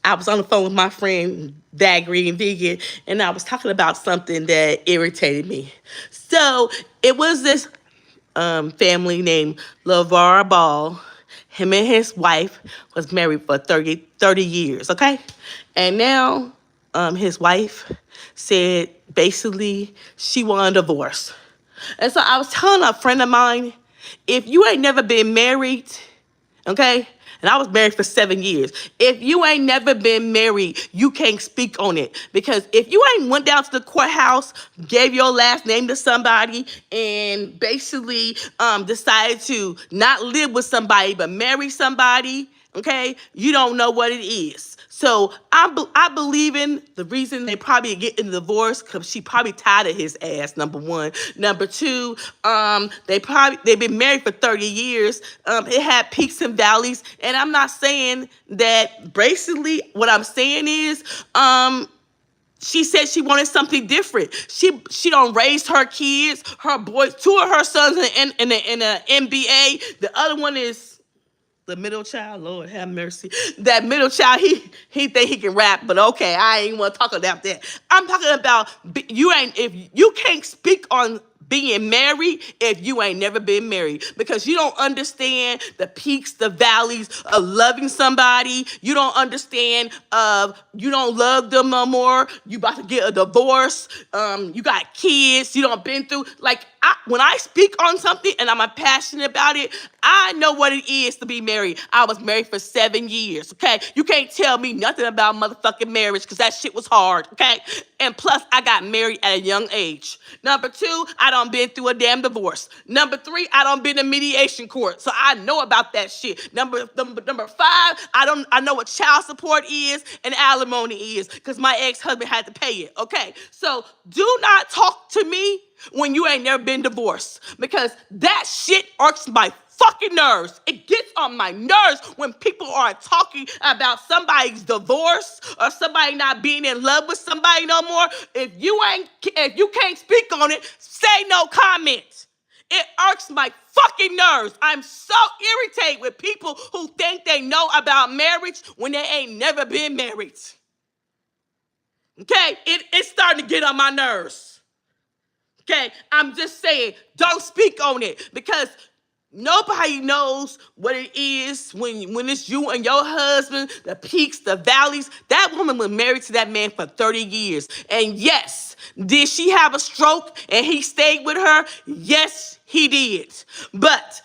I was on the phone with my friend, that green vegan, and I was talking about something that irritated me. So it was this family named LeVar Ball. Him and his wife was married for 30 years, okay? And now his wife said basically she wanted a divorce. And so I was telling a friend of mine, if you ain't never been married, okay? And I was married for 7 years. If you ain't never been married, you can't speak on it. Because if you ain't went down to the courthouse, gave your last name to somebody, and basically decided to not live with somebody but marry somebody, okay, you don't know what it is. So I believe in the reason they probably getting a divorce because she probably tired of his ass. Number one, number two, they've been married for 30 years. It had peaks and valleys, and I'm not saying that. Basically, what I'm saying is, she said she wanted something different. She don't raise her kids, her boys. Two of her sons in the NBA. The other one is the middle child. Lord have mercy. That middle child, he think he can rap, but okay, I ain't want to talk about that. I'm talking about if you can't speak on being married if you ain't never been married, because you don't understand the peaks, the valleys of loving somebody. You don't understand you don't love them no more. You about to get a divorce. You got kids. You don't been through like when I speak on something and I'm passionate about it, I know what it is to be married. I was married for 7 years, okay? You can't tell me nothing about motherfucking marriage because that shit was hard, okay? And plus, I got married at a young age. Number two, I done been through a damn divorce. Number three, I done been in mediation court, so I know about that shit. Number five, I know what child support is and alimony is because my ex-husband had to pay it, okay? So do not talk to me when you ain't never been divorced, because that shit irks my fucking nerves. It gets on my nerves when people are talking about somebody's divorce or somebody not being in love with somebody no more. If you can't speak on it, say no comment. It irks my fucking nerves. I'm so irritated with people who think they know about marriage when they ain't never been married. Okay? It's starting to get on my nerves. Okay, I'm just saying, don't speak on it because nobody knows what it is when it's you and your husband, the peaks, the valleys. That woman was married to that man for 30 years. And yes, did she have a stroke and he stayed with her? Yes, he did. But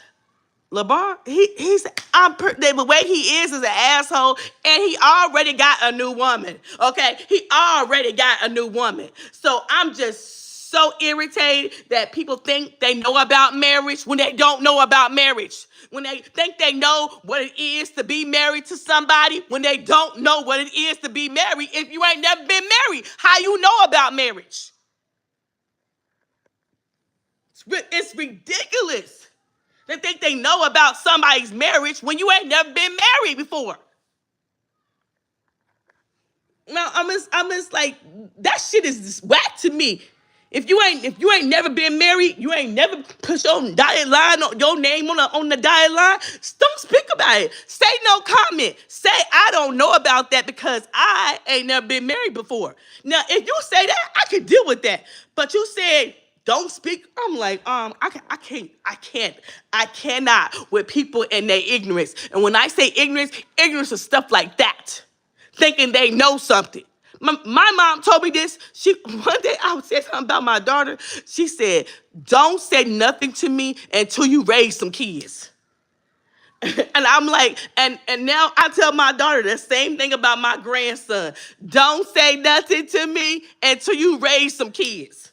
LeBron, the way he is an asshole, and he already got a new woman. Okay, he already got a new woman. So I'm just so irritated that people think they know about marriage when they don't know about marriage. When they think they know what it is to be married to somebody when they don't know what it is to be married. If you ain't never been married, how you know about marriage? It's ridiculous. They think they know about somebody's marriage when you ain't never been married before. Now I'm just like, that shit is just whack to me. If you ain't never been married, you ain't never put your dotted line on your name on the dotted line. Don't speak about it. Say no comment. Say I don't know about that because I ain't never been married before. Now, if you say that, I can deal with that. But you said don't speak. I'm like, I cannot with people and their ignorance. And when I say ignorance is stuff like that, thinking they know something. My mom told me this. One day I said something about my daughter. She said, "Don't say nothing to me until you raise some kids." And I'm like, and now I tell my daughter the same thing about my grandson. Don't say nothing to me until you raise some kids.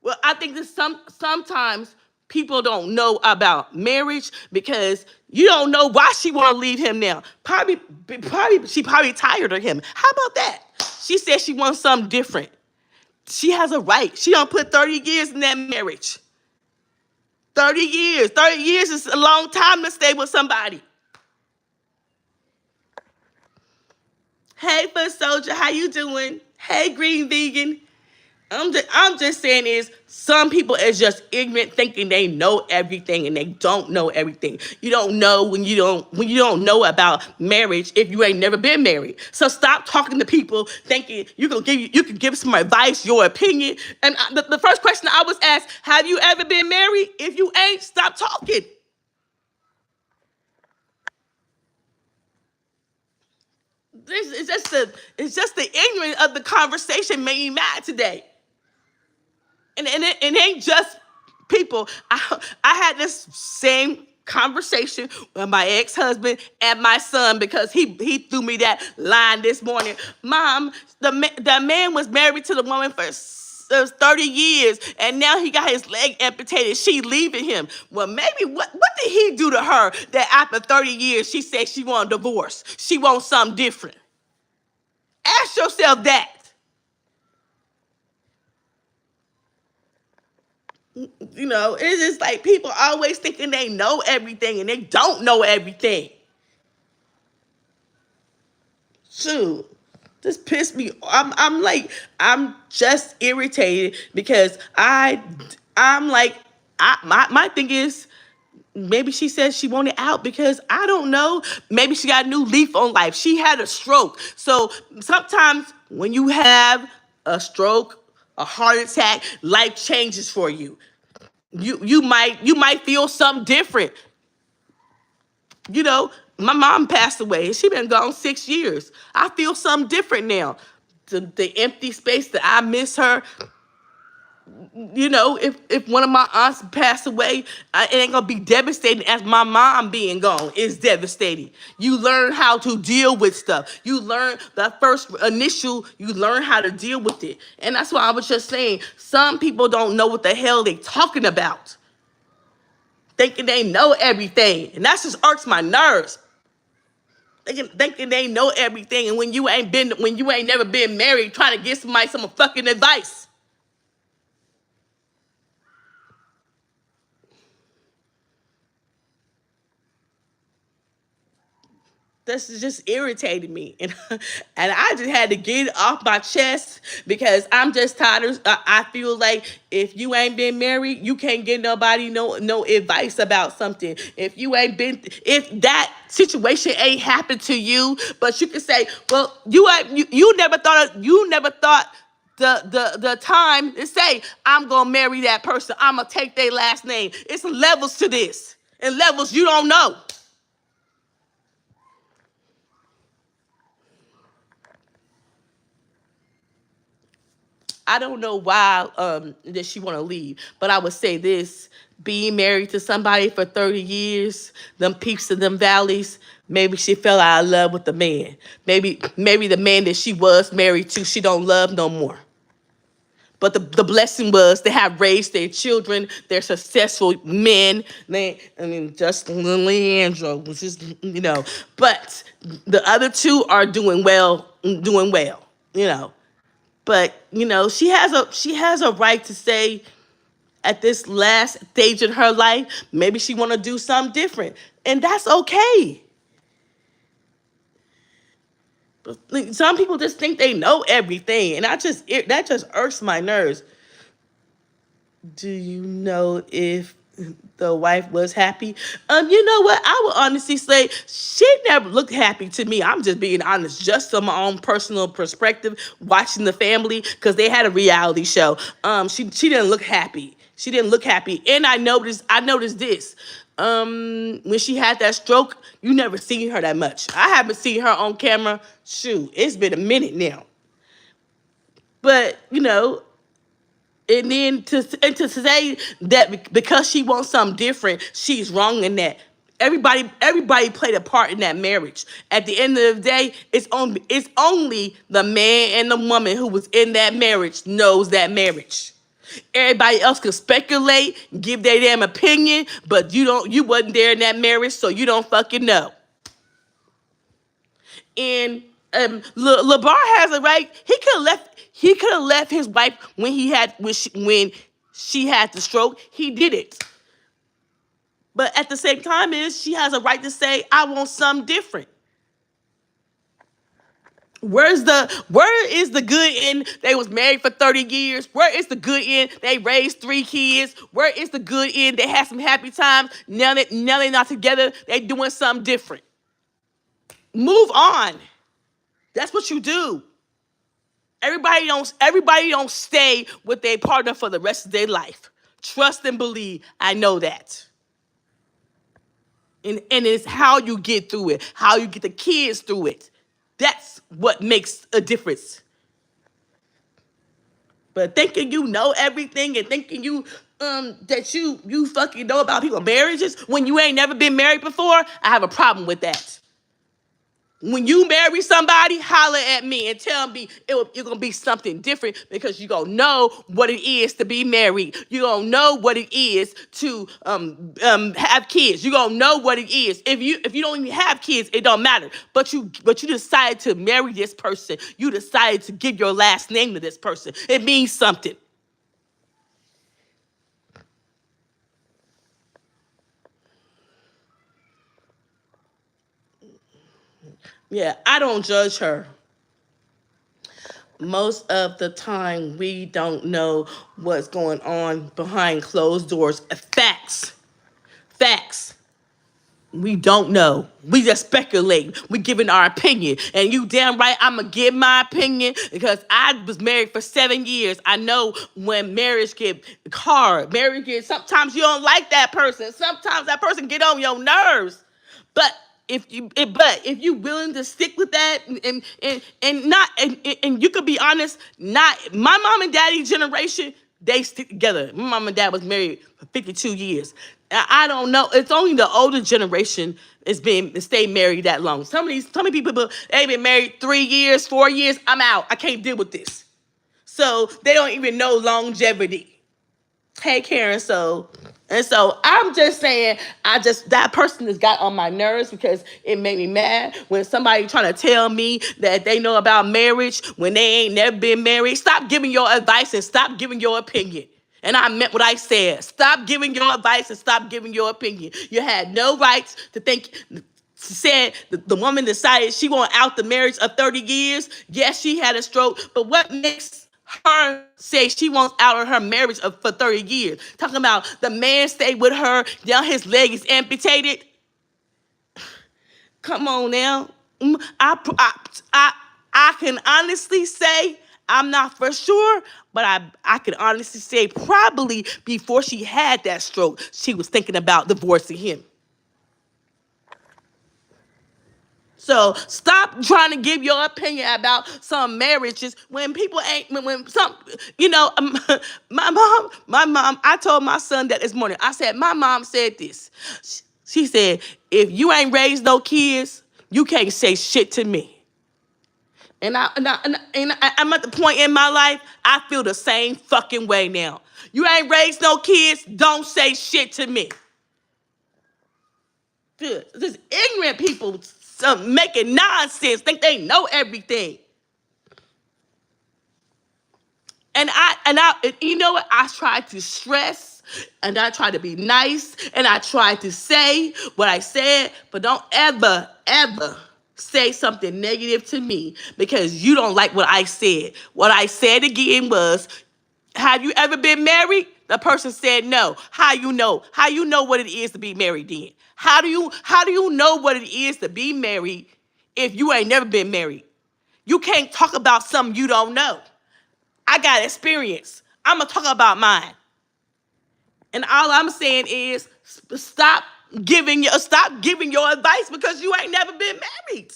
Well, I think that sometimes people don't know about marriage because you don't know why she want to leave him now. She probably tired of him. How about that? She said she wants something different. She has a right. She don't put 30 years in that marriage. 30 years. 30 years is a long time to stay with somebody. Hey, Foot Soldier, how you doing? Hey, Green Vegan. I'm just saying is some people is just ignorant, thinking they know everything and they don't know everything. You don't know when you don't know about marriage if you ain't never been married. So stop talking to people thinking you can give some advice, your opinion. And the first question I was asked, have you ever been married? If you ain't, stop talking. It's just the ignorance of the conversation made me mad today. And it ain't just people. I had this same conversation with my ex-husband and my son because he threw me that line this morning. Mom, the man was married to the woman for 30 years and now he got his leg amputated. She leaving him. Well, maybe what did he do to her that after 30 years she said she want a divorce? She wants something different. Ask yourself that. It's just like people always thinking they know everything and they don't know everything. Shoot, this pissed me. I'm just irritated because I'm like, my thing is, maybe she said she wanted out because I don't know. Maybe she got a new leaf on life. She had a stroke. So sometimes when you have a stroke, a heart attack, life changes for you. You might feel something different. My mom passed away. She been gone 6 years. I feel something different now. The empty space that I miss her. If one of my aunts passed away, it ain't gonna be devastating as my mom being gone. It's devastating. You learn how to deal with stuff. You learn that first initial. You learn how to deal with it, and that's why I was just saying. Some people don't know what the hell they talking about, thinking they know everything, and that just irks my nerves. Thinking they know everything, and when you ain't never been married, trying to give somebody some fucking advice. This is just irritating me, and I just had to get it off my chest because I'm just tired of. I feel like if you ain't been married, you can't get nobody no advice about something. If that situation ain't happened to you, but you can say, well, you never thought the time to say I'm gonna marry that person. I'm gonna take their last name. It's levels to this, and levels you don't know. I don't know why that she want to leave, but I would say this: being married to somebody for 30 years, them peaks and them valleys. Maybe she fell out of love with the man. Maybe the man that she was married to, she don't love no more. But the blessing was they have raised their children. They're successful men. Justin and Leandro, which is, but the other two are doing well, doing well, you know. But she has a right to say at this last stage in her life, maybe she want to do something different, and that's okay. But like, some people just think they know everything, and that just irks my nerves. Do you know if the wife was happy? You know what? I would honestly say she never looked happy to me. I'm just being honest, just from my own personal perspective, watching the family because they had a reality show. She didn't look happy. She didn't look happy, and I noticed this. When she had that stroke, you never seen her that much. I haven't seen her on camera. Shoot, it's been a minute now. But and to say that because she wants something different, she's wrong in that. Everybody played a part in that marriage. At the end of the day, it's only the man and the woman who was in that marriage knows that marriage. Everybody else can speculate, give their damn opinion, but you wasn't there in that marriage, so you don't fucking know. And LeBar has a right. He could have left. He could have left his wife when she had the stroke. He did it. But at the same time, she has a right to say, "I want something different." Where is the good end? They was married for 30 years. Where is the good end? They raised 3 kids. Where is the good end? They had some happy times. Now they're not together. They doing something different. Move on. That's what you do. Everybody don't stay with their partner for the rest of their life. Trust and believe. I know that. And it's how you get through it, how you get the kids through it. That's what makes a difference. But thinking you know everything and thinking you that you fucking know about people's marriages when you ain't never been married before, I have a problem with that. When you marry somebody, holler at me and tell me you're going to be something different because you're going to know what it is to be married. You're going to know what it is to have kids. You're going to know what it is. If you don't even have kids, it don't matter. But you decided to marry this person. You decided to give your last name to this person. It means something. Yeah, I don't judge her. Most of the time, we don't know what's going on behind closed doors. Facts. Facts. We don't know. We just speculate. We giving our opinion. And you damn right I'm going to give my opinion because I was married for 7 years. I know when marriage get hard. Sometimes you don't like that person. Sometimes that person get on your nerves. But if you willing to stick with that and not and you could be honest, not my mom and daddy generation, they stick together. My mom and dad was married for 52 years. I don't know. It's only the older generation is being stay married that long. Some people they've been married 3 years, 4 years. I'm out. I can't deal with this. So they don't even know longevity. Hey Karen, so I'm just saying, that person has got on my nerves because it made me mad when somebody trying to tell me that they know about marriage when they ain't never been married. Stop giving your advice and stop giving your opinion. And I meant what I said. Stop giving your advice and stop giving your opinion. You had no rights to think. Said the woman decided she won't out the marriage of 30 years. Yes, she had a stroke, but what makes her say she wants out of her marriage for 30 years? Talking about the man stayed with her, now his leg is amputated. Come on now. I can honestly say, I'm not for sure, but I can honestly say probably before she had that stroke, she was thinking about divorcing him. So stop trying to give your opinion about some marriages when people ain't when some my mom. I told my son that this morning. I said my mom said this. She said if you ain't raised no kids, you can't say shit to me. I'm at the point in my life I feel the same fucking way now. You ain't raised no kids, don't say shit to me. This ignorant people making nonsense, think they know everything. You know what? I try to stress and I try to be nice and I try to say what I said, but don't ever say something negative to me because you don't like what I said. What I said again was, have you ever been married? The person said no. How you know? How you know what it is to be married then? How do you know what it is to be married if you ain't never been married? You can't talk about something you don't know. I got experience. I'm gonna talk about mine. And all I'm saying is stop giving your advice because you ain't never been married.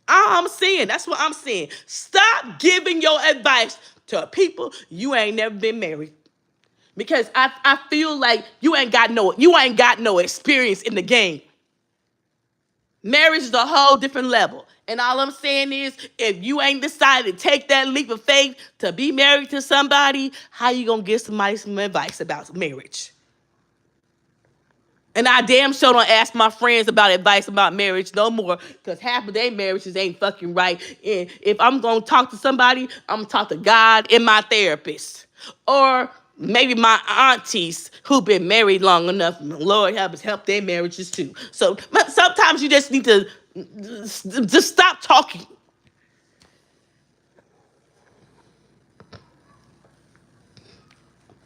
All I'm saying, that's what I'm saying. Stop giving your advice to people you ain't never been married. Because I feel like you ain't got no experience in the game. Marriage is a whole different level. And all I'm saying is, if you ain't decided to take that leap of faith to be married to somebody, how you gonna give somebody some advice about marriage? And I damn sure don't ask my friends about advice about marriage no more, because half of their marriages ain't fucking right. And if I'm gonna talk to somebody, I'm gonna talk to God and my therapist. Or maybe my aunties who been married long enough, Lord help their marriages too. So sometimes you just need to just stop talking.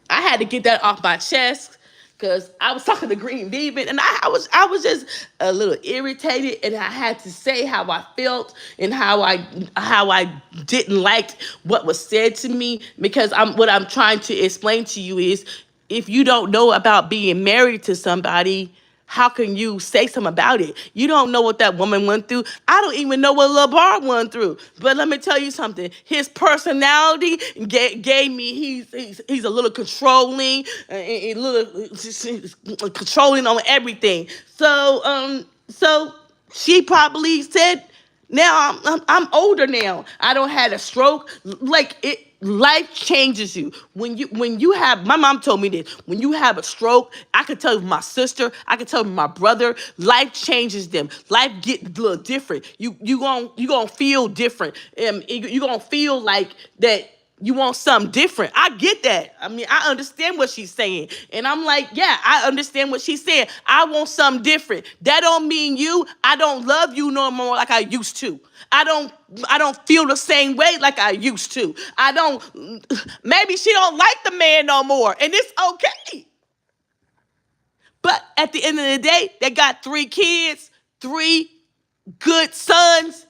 I had to get that off my chest because I was talking to Green Beaver, and I was just a little irritated, and I had to say how I felt and how I didn't like what was said to me, because I'm trying to explain to you is, if you don't know about being married to somebody, how can you say something about it? You don't know what that woman went through. I don't even know what LeBar went through. But let me tell you something. His personality gave me, he's a little controlling, a little controlling on everything. So she probably said, now I'm older now. I don't had a stroke. Like it, life changes you. When you have, my mom told me this. When you have a stroke, I could tell you my sister, I could tell you my brother. Life changes them. Life get a little different. You gonna feel different. You gonna feel like that you want something different. I get that. I mean, I understand what she's saying. And I'm like, yeah, I understand what she's saying. I want something different. That don't mean I don't love you no more like I used to. I don't I don't feel the same way like I used to. I don't maybe she don't like the man no more. And it's okay. But at the end of the day, they got 3 kids, 3 good sons.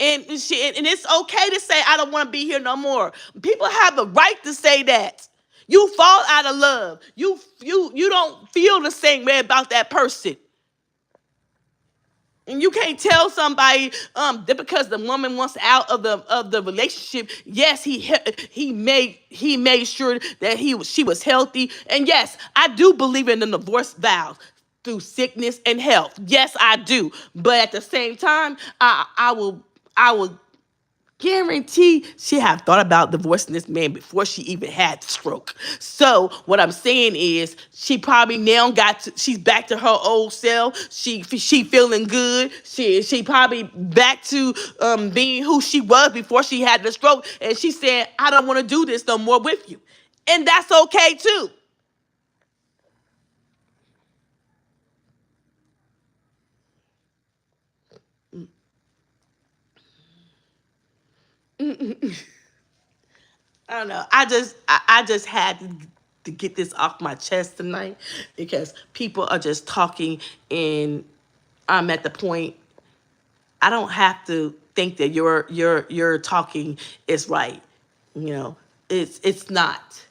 And it's okay to say I don't want to be here no more. People have the right to say that. You fall out of love. You don't feel the same way about that person. And you can't tell somebody that because the woman wants out of the relationship. Yes, he made sure that she was healthy. And yes, I do believe in the divorce vows through sickness and health. Yes, I do. But at the same time, I will guarantee she have thought about divorcing this man before she even had the stroke. So what I'm saying is, she probably now she's back to her old self. She feeling good. She probably back to being who she was before she had the stroke. And she said, I don't want to do this no more with you. And that's okay too. I don't know. I just had to get this off my chest tonight, because people are just talking, and I'm at the point I don't have to think that your talking is right. You know, it's not.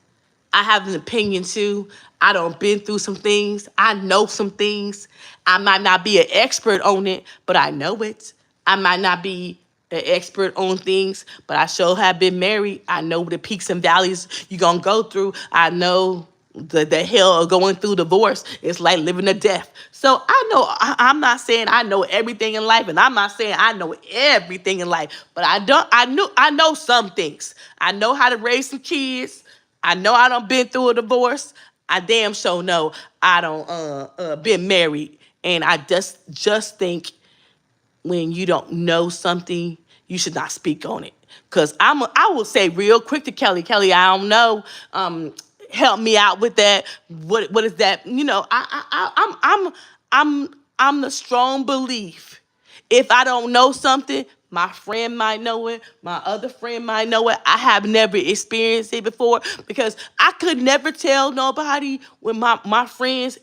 I have an opinion too. I don't been through some things. I know some things. I might not be an expert on it, but I know it. I might not be an expert on things, but I sure have been married. I know the peaks and valleys you're gonna go through. I know the hell of going through divorce. It's like living to death. So I know, I'm not saying I know everything in life, and I'm not saying I know everything in life, but I know some things. I know how to raise some kids. I know I done been through a divorce. I damn sure know I don't been married. And I just think, when you don't know something, you should not speak on it. Cause I will say real quick to Kelly, I don't know. Help me out with that. What is that? I'm the strong belief. If I don't know something, my friend might know it. My other friend might know it. I have never experienced it before, because I could never tell nobody when my friends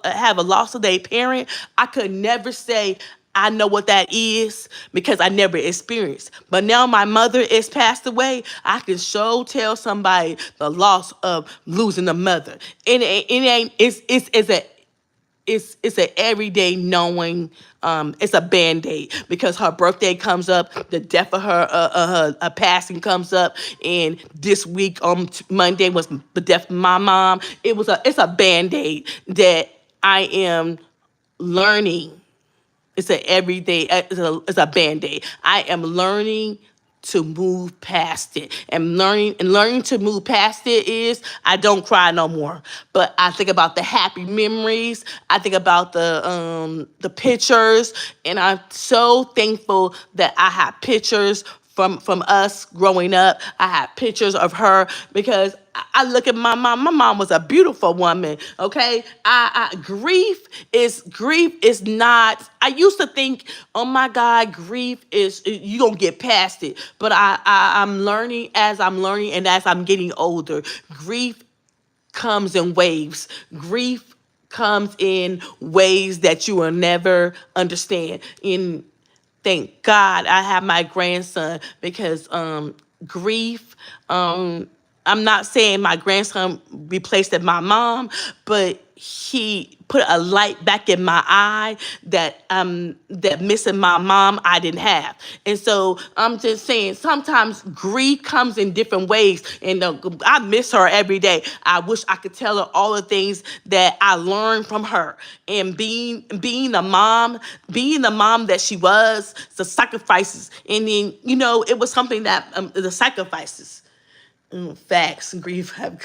have a loss of their parent. I could never say I know what that is, because I never experienced. But now my mother is passed away. I can sure tell somebody the loss of losing a mother. And it ain't it's a everyday knowing. It's a band-aid, because her birthday comes up, the death of her passing comes up, and this week on Monday was the death of my mom. It's a band-aid that I am learning. It's a everyday. It's a band-aid. I am learning to move past it, and learning to move past it is, I don't cry no more. But I think about the happy memories. I think about the pictures, and I'm so thankful that I have pictures from us growing up. I have pictures of her because I look at my mom. My mom was a beautiful woman. Okay, grief is not. I used to think, oh my God, grief is you gonna get past it. But I'm learning as I'm learning and as I'm getting older. Grief comes in waves. Grief comes in ways that you will never understand. In Thank God I have my grandson because grief I'm not saying my grandson replaced my mom, but he put a light back in my eye that missing my mom I didn't have. And so I'm just saying sometimes grief comes in different ways. And I miss her every day. I wish I could tell her all the things that I learned from her. And being the mom that she was, the sacrifices. And then, it was something that the sacrifices. Facts. Grief have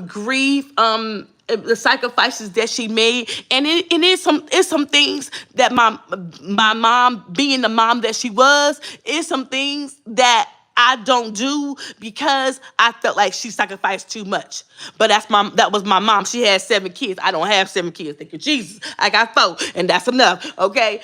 grief, the sacrifices that she made. And it's some things that my mom, being the mom that she was, is some things that I don't do because I felt like she sacrificed too much. But that was my mom. She had 7 kids. I don't have 7 kids. Thank you, Jesus. I got 4, and that's enough. Okay.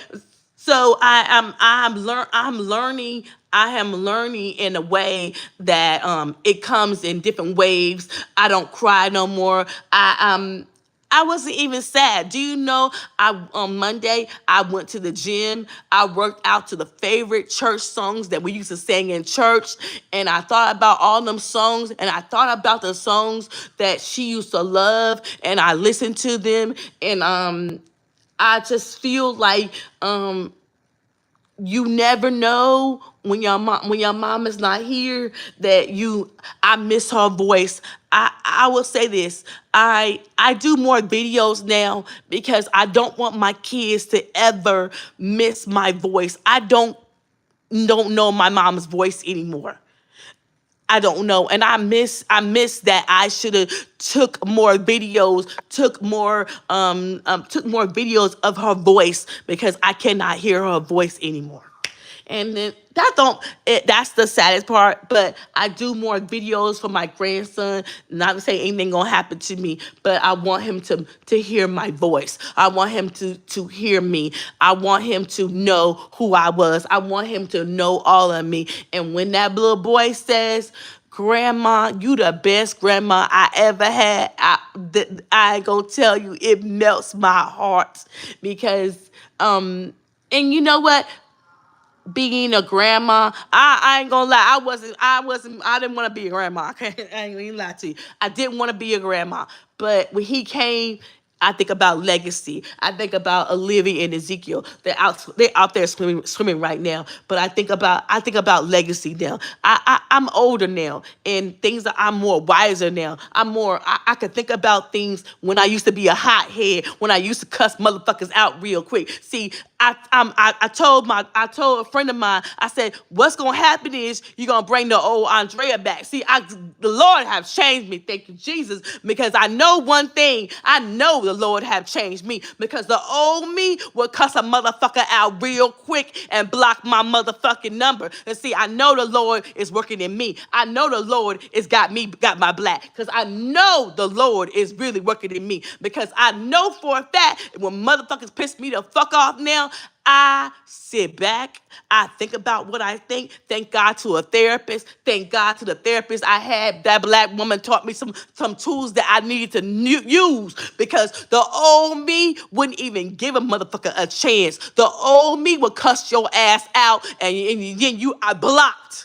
So I'm learning. I am learning in a way that it comes in different waves. I don't cry no more. I wasn't even sad. Do you know, on Monday I went to the gym. I worked out to the favorite church songs that we used to sing in church, and I thought about all them songs, and I thought about the songs that she used to love, and I listened to them, and I just feel like you never know when your mom is not here that I miss her voice. I will say this. I do more videos now because I don't want my kids to ever miss my voice. I don't know my mom's voice anymore. I don't know. And I miss that I should have took more videos, took more videos of her voice because I cannot hear her voice anymore. And then that's the saddest part. But I do more videos for my grandson. Not to say anything gonna happen to me, but I want him to hear my voice. I want him to hear me. I want him to know who I was. I want him to know all of me. And when that little boy says, Grandma, you the best grandma I ever had, I ain't gonna tell you, it melts my heart because and you know what? Being a grandma, I ain't gonna lie, I didn't want to be a grandma. Okay, I ain't gonna lie to you. I didn't want to be a grandma, but when he came, I think about legacy. I think about Olivia and Ezekiel. They're out there swimming right now. But I think about legacy now. I'm older now, and things that I'm more wiser now. I can think about things when I used to be a hothead, when I used to cuss motherfuckers out real quick. See, I told a friend of mine, I said, what's gonna happen is you're gonna bring the old Andrea back. See, the Lord have changed me, thank you, Jesus, because I know one thing. I know the Lord have changed me because the old me would cuss a motherfucker out real quick and block my motherfucking number. And see, I know the Lord is working in me. I know the Lord got my black, because I know the Lord is really working in me, because I know for a fact when motherfuckers piss me the fuck off now, I sit back. I think about what I think. Thank God to a therapist. Thank God to the therapist I had. That black woman taught me some tools that I needed to use, because the old me wouldn't even give a motherfucker a chance. The old me would cuss your ass out, and then you are blocked.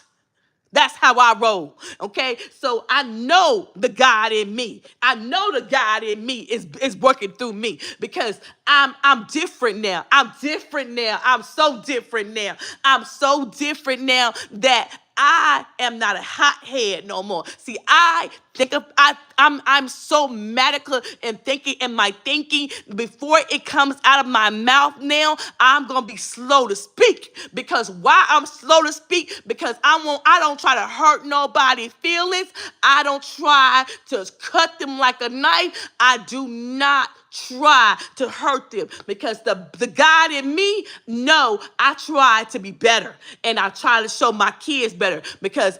That's how I roll. Okay. So I know the God in me. I know the God in me is working through me, because I'm different now. I'm different now. I'm so different now. I'm so different now that I am not a hothead no more. See, I'm so manical in thinking, in my thinking, before it comes out of my mouth now, I'm gonna be slow to speak. Because why I'm slow to speak? Because I don't try to hurt nobody's feelings. I don't try to cut them like a knife. I do not try to hurt them because the God in me, no, I try to be better and I try to show my kids better because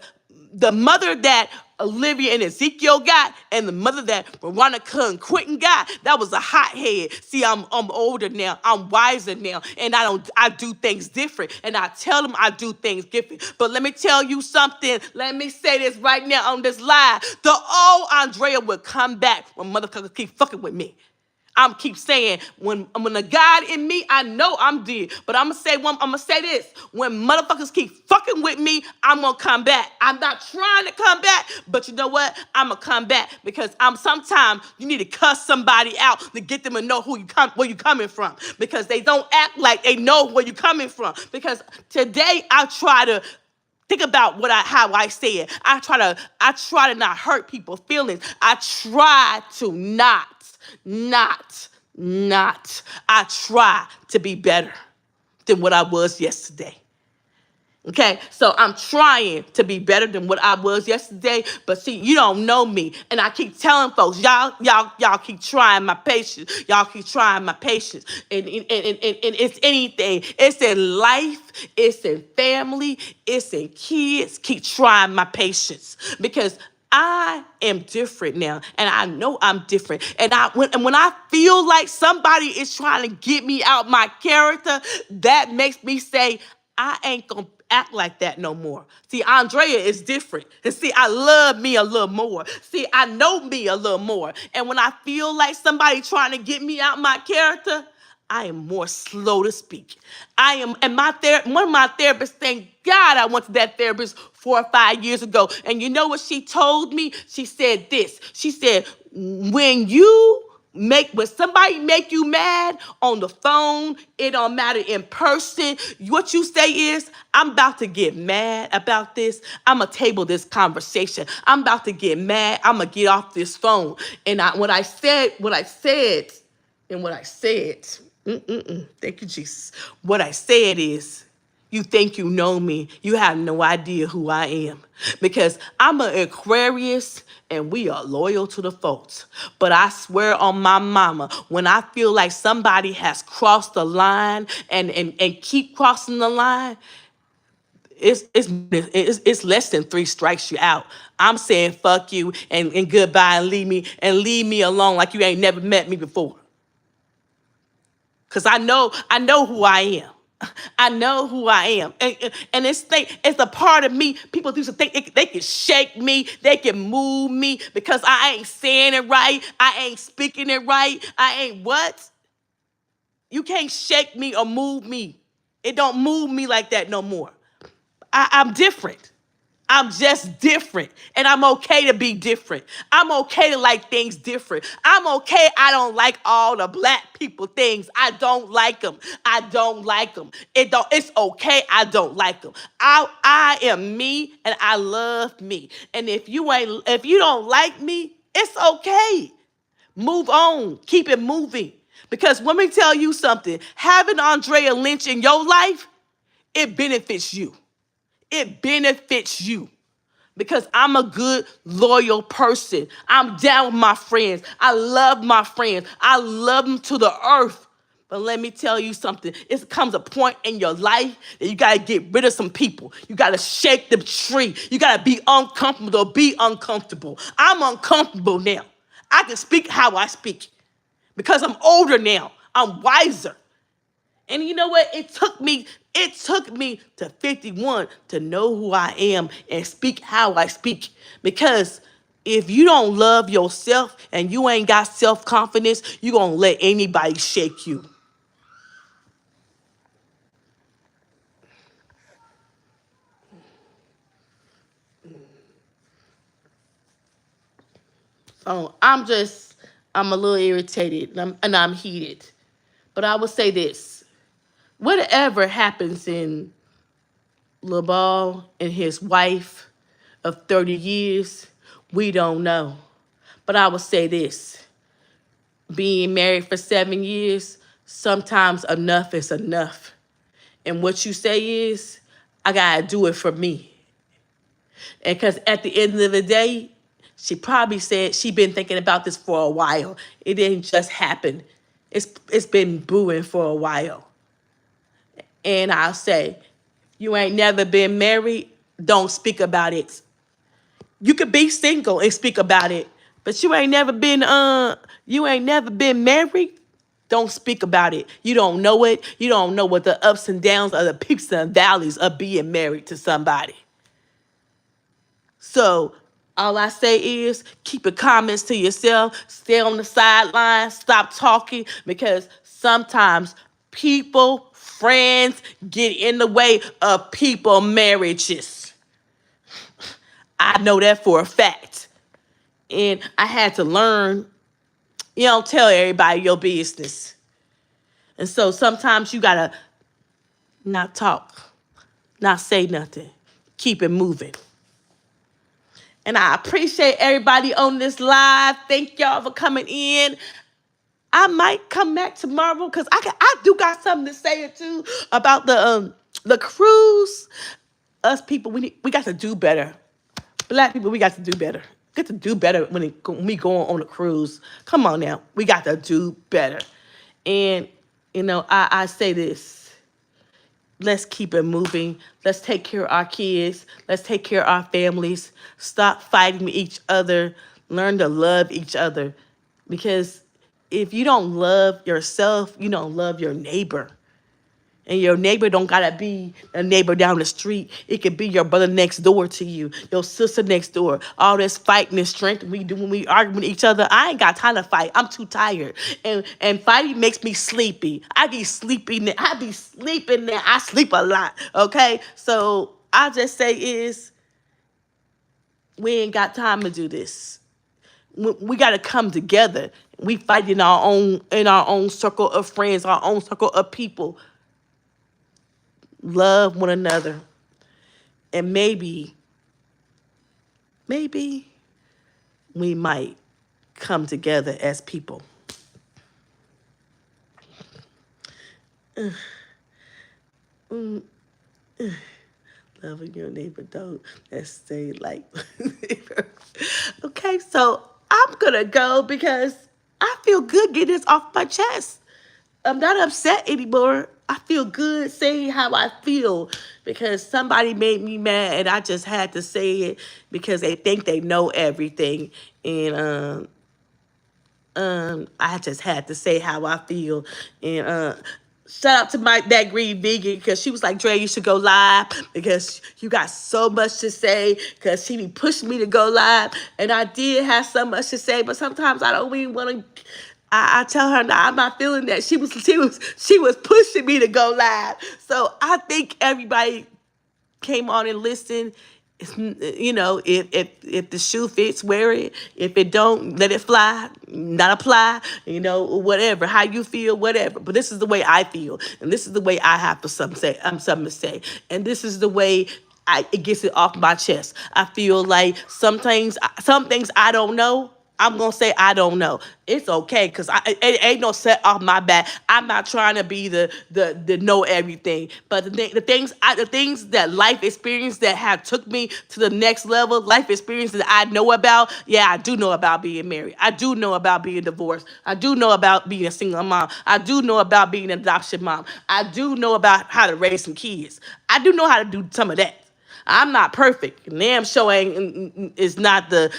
the mother that Olivia and Ezekiel got and the mother that Veronica and Quentin got, that was a hothead. See, I'm older now. I'm wiser now. And I do things different. And I tell them I do things different. But let me tell you something. Let me say this right now on this live. The old Andrea will come back when motherfuckers keep fucking with me. I'm keep saying when the God in me, I know I'm dead. But I'm gonna say this. When motherfuckers keep fucking with me, I'm gonna come back. I'm not trying to come back, but you know what? I'm gonna come back because sometimes you need to cuss somebody out to get them to know where you coming from. Because they don't act like they know where you coming from. Because today I try to think about how I say it. I try to not hurt people's feelings. I try to not. I try to be better than what I was yesterday. Okay, so I'm trying to be better than what I was yesterday, but see, you don't know me, and I keep telling folks, y'all keep trying my patience, y'all keep trying my patience, and it's anything, it's in life, it's in family, it's in kids, keep trying my patience, because I am different now, and I know I'm different. And when I feel like somebody is trying to get me out my character, that makes me say, I ain't gonna act like that no more. See, Andrea is different. And see, I love me a little more. See, I know me a little more. And when I feel like somebody trying to get me out my character, I am more slow to speak. And one of my therapists, thank God I went to that therapist 4 or 5 years ago. And you know what she told me? She said this. She said, when somebody make you mad on the phone, it don't matter in person. What you say is, I'm about to get mad about this. I'm gonna table this conversation. I'm about to get mad. I'm gonna get off this phone. And what I said, thank you, Jesus. What I said is, you think you know me. You have no idea who I am. Because I'm an Aquarius and we are loyal to the folks. But I swear on my mama, when I feel like somebody has crossed the line and keep crossing the line, it's less than 3 strikes you out. I'm saying fuck you and goodbye and leave me alone like you ain't never met me before. Cause I know who I am. I know who I am. And it's a part of me. People used to think they can shake me, they can move me because I ain't saying it right. I ain't speaking it right. I ain't what? You can't shake me or move me. It don't move me like that no more. I'm different. I'm just different. And I'm okay to be different. I'm okay to like things different. I'm okay. I don't like all the black people things. I don't like them. I don't like them. It's okay. I don't like them. I am me and I love me. And if you don't like me, it's okay. Move on. Keep it moving. Because let me tell you something. Having Andrea Lynch in your life, it benefits you. It benefits you because I'm a good, loyal person. I'm down with my friends. I love my friends. I love them to the earth. But let me tell you something. It comes a point in your life that you got to get rid of some people. You got to shake the tree. You got to be uncomfortable. Be uncomfortable. I'm uncomfortable now. I can speak how I speak because I'm older now. I'm wiser. And you know what? It took me to 51 to know who I am and speak how I speak. Because if you don't love yourself and you ain't got self-confidence, you're going to let anybody shake you. So I'm a little irritated and I'm heated. But I will say this. Whatever happens in LaBall and his wife of 30 years, we don't know. But I will say this. Being married for 7 years, sometimes enough is enough. And what you say is, I gotta do it for me. And because at the end of the day, She probably said she been thinking about this for a while. It didn't just happen. It's been brewing for a while. And I'll say, you ain't never been married, don't speak about it. You could be single and speak about it, but you ain't never been married. Don't speak about it. You don't know it. You don't know what the ups and downs or the peaks and valleys of being married to somebody. So all I say is keep your comments to yourself. Stay on the sidelines. Stop talking because sometimes people, friends get in the way of people marriages. I know that for a fact. And I had to learn, you don't tell everybody your business. And so sometimes you gotta not talk, not say nothing, keep it moving. And I appreciate everybody on this live. Thank y'all for coming in. I might come back tomorrow because I do got something to say too about the cruise. Us people, we got to do better. Black people, we got to do better. Get to do better when we go on a cruise. Come on now, we got to do better. And I say this: let's keep it moving. Let's take care of our kids. Let's take care of our families. Stop fighting each other. Learn to love each other, because if you don't love yourself, you don't love your neighbor. And your neighbor don't gotta be a neighbor down the street. It could be your brother next door to you, your sister next door. All this fighting and strength we do when we argue with each other. I ain't got time to fight. I'm too tired. And fighting makes me sleepy. I be sleeping. I be sleeping there. I sleep a lot. Okay? So I just say is we ain't got time to do this. We gotta come together. We fight in our own circle of friends, our own circle of people. Love one another. And maybe we might come together as people. Loving your neighbor, don't. Let's stay like neighbor. Okay, so I'm gonna go because I feel good getting this off my chest. I'm not upset anymore. I feel good saying how I feel because somebody made me mad and I just had to say it because they think they know everything. And I just had to say how I feel. And shout out to that green vegan because she was like, Dre, you should go live because you got so much to say, because she be pushing me to go live. And I did have so much to say, but sometimes I don't even want to. I tell her, no, I'm not feeling that. She was pushing me to go live. So I think everybody came on and listened. If the shoe fits, wear it. If it don't, let it fly, not apply. Whatever, how you feel, whatever. But this is the way I feel, and this is the way I have to something to say, and this is the way it gets it off my chest. I feel like some things I don't know. I'm gonna say I don't know. It's okay because it ain't no set off my back. I'm not trying to be the know everything. But the things that life experience that have took me to the next level, life experience that I know about. Yeah, I do know about being married. I do know about being divorced. I do know about being a single mom. I do know about being an adoption mom. I do know about how to raise some kids. I do know how to do some of that. I'm not perfect. Damn sure ain't is not the.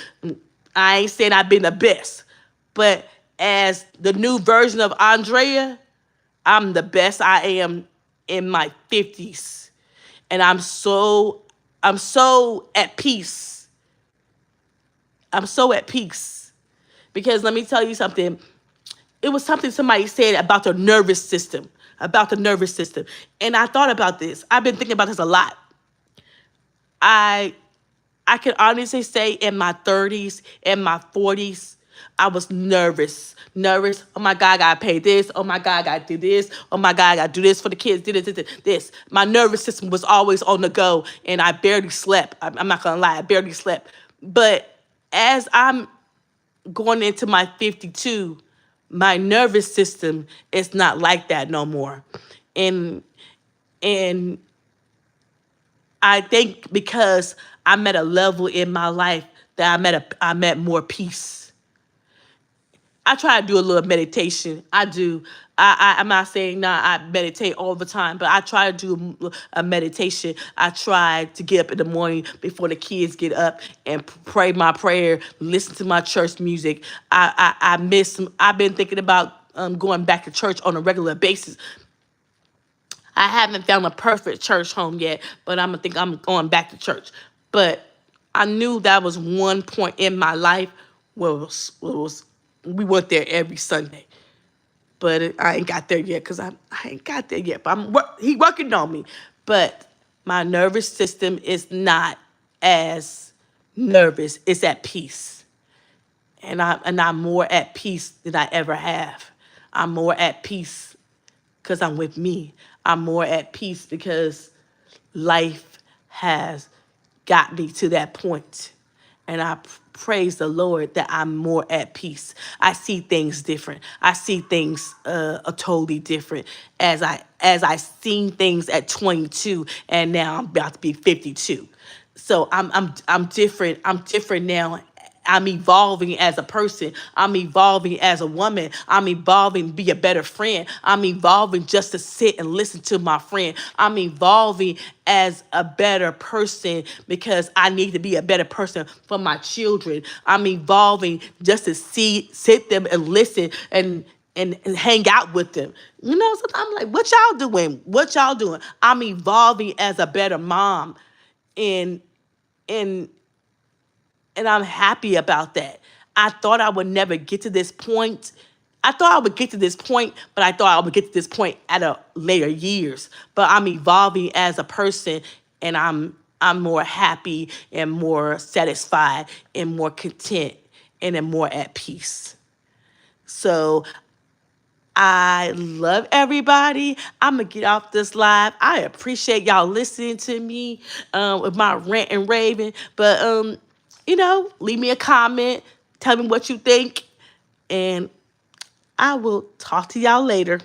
I ain't saying I've been the best, but as the new version of Andrea, I'm the best I am in my 50s. And I'm so at peace. I'm so at peace. Because let me tell you something. It was something somebody said about the nervous system. And I thought about this. I've been thinking about this a lot. I can honestly say in my 30s, in my 40s, I was nervous. Oh my God, I gotta pay this. Oh my God, I gotta do this. Oh my God, I gotta do this for the kids. This. My nervous system was always on the go, and I barely slept. I'm not gonna lie, I barely slept. But as I'm going into my 52, my nervous system is not like that no more. And I think because I'm at a level in my life that I met more peace. I try to do a little meditation. I do. I'm not saying nah, I meditate all the time, but I try to do a meditation. I try to get up in the morning before the kids get up and pray my prayer, listen to my church music. I miss. I've been thinking about going back to church on a regular basis. I haven't found a perfect church home yet, but I'm gonna think I'm going back to church. But I knew that was one point in my life where we went there every Sunday. But I ain't got there yet because I ain't got there yet. But he working on me. But my nervous system is not as nervous. It's at peace, and I'm more at peace than I ever have. I'm more at peace because I'm with me. I'm more at peace because life has got me to that point. And I praise the Lord that I'm more at peace. I see things different. I see things a totally different as I seen things at 22, and now I'm about to be 52. So I'm different. I'm different now. I'm evolving as a person. I'm evolving as a woman. I'm evolving to be a better friend. I'm evolving just to sit and listen to my friend. I'm evolving as a better person because I need to be a better person for my children. I'm evolving just to sit them and listen and hang out with them. So I'm like, what y'all doing? What y'all doing? I'm evolving as a better mom. And and and I'm happy about that. I thought I would never get to this point. I thought I would get to this point, but I thought I would get to this point at a later years. But I'm evolving as a person, and I'm more happy and more satisfied and more content and am more at peace. So I love everybody. I'm gonna get off this live. I appreciate y'all listening to me with my rant and raving. But leave me a comment. Tell me what you think, and I will talk to y'all later.